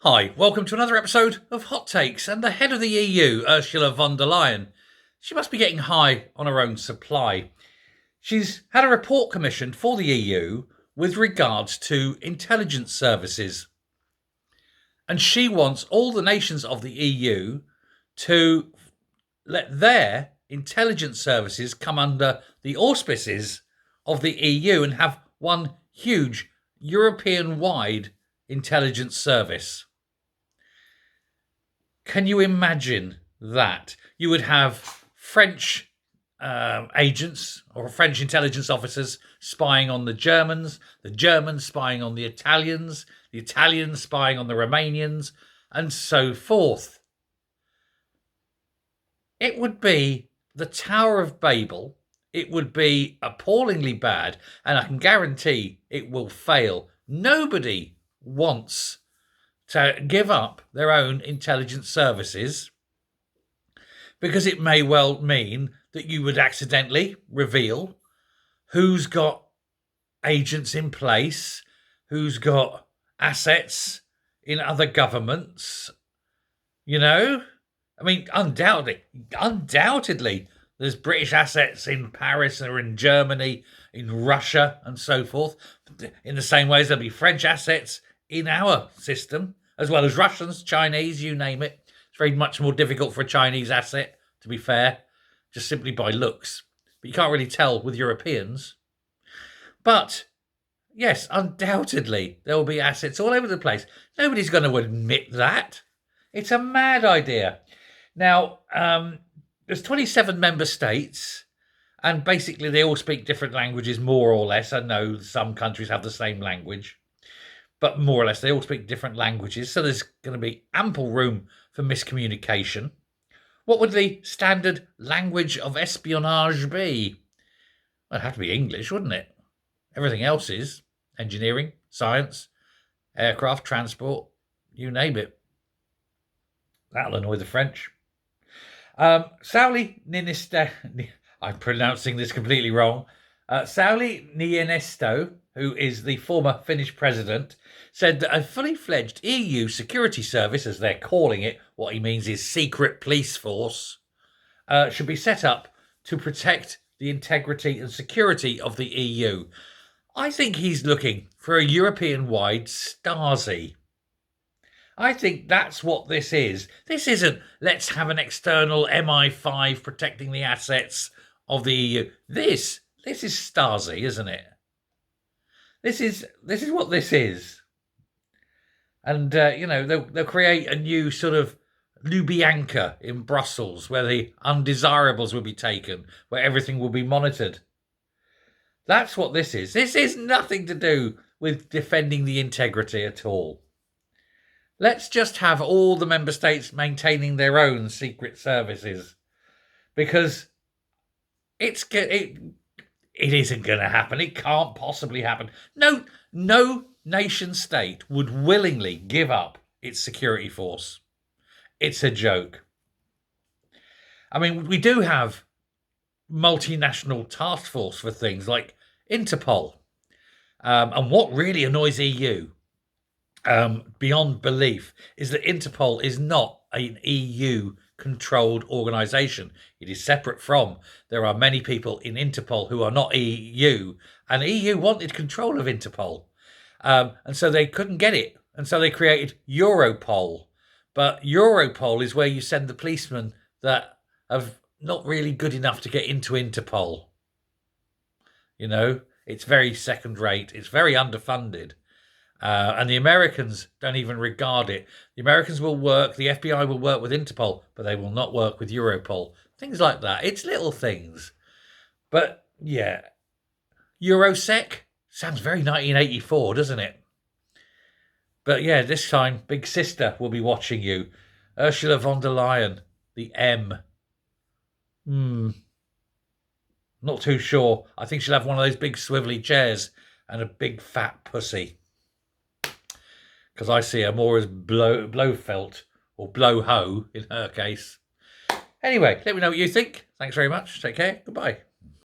Hi, welcome to another episode of Hot Takes. And the head of the EU, Ursula von der Leyen, she must be getting high on her own supply. She's had a report commissioned for the EU with regards to intelligence services. And she wants all the nations of the EU to let their intelligence services come under the auspices of the EU and have one huge European-wide intelligence service. Can you imagine that? You would have French agents or French intelligence officers spying on the Germans spying on the Italians spying on the Romanians, and so forth. It would be the Tower of Babel. It would be appallingly bad, and I can guarantee it will fail. Nobody wants to give up their own intelligence services because it may well mean that you would accidentally reveal who's got agents in place, who's got assets in other governments. You know, I mean, undoubtedly, there's British assets in Paris or in Germany, in Russia and so forth. In the same way as there'll be French assets in our system, as well as Russians, Chinese, you name it. It's very much more difficult for a Chinese asset, to be fair, just simply by looks. But you can't really tell with Europeans. But, yes, undoubtedly, there will be assets all over the place. Nobody's going to admit that. It's a mad idea. Now, there's 27 member states, and basically they all speak different languages, more or less. I know some countries have the same language, but more or less they all speak different languages, so there's going to be ample room for miscommunication. What would the standard language of espionage be? Well, it'd have to be English, wouldn't it? Everything else is engineering, science, aircraft, transport, you name it. That'll annoy the French. Sauli Niinisto, I'm pronouncing this completely wrong. Sauli Niinisto, who is the former Finnish president, said that a fully fledged EU security service, as they're calling it, what he means is secret police force, should be set up to protect the integrity and security of the EU. I think he's looking for a European-wide Stasi. I think that's what this is. This isn't, let's have an external MI5 protecting the assets of the EU. This is Stasi, isn't it? This is what this is. And, they'll create a new sort of Lubyanka in Brussels where the undesirables will be taken, where everything will be monitored. That's what this is. This is nothing to do with defending the integrity at all. Let's just have all the member states maintaining their own secret services, because it isn't going to happen. It can't possibly happen. No nation state would willingly give up its security force. It's a joke. I mean, we do have multinational task force for things like Interpol. And what really annoys EU, beyond belief, is that Interpol is not an EU-controlled organisation. It is separate from. There are many people in Interpol who are not EU, and EU wanted control of Interpol. And so they couldn't get it. And so they created Europol. But Europol is where you send the policemen that are not really good enough to get into Interpol. You know, it's very second rate. It's very underfunded. And the Americans don't even regard it. The Americans will work, the FBI will work with Interpol, but they will not work with Europol. Things like that. It's little things. But, yeah. Eurosec sounds very 1984, doesn't it? But, yeah, this time, Big Sister will be watching you. Ursula von der Leyen, the M. Not too sure. I think she'll have one of those big swivelly chairs and a big fat pussy. Because I see her more as Blofeld or Blowho in her case. Anyway, let me know what you think. Thanks very much. Take care. Goodbye.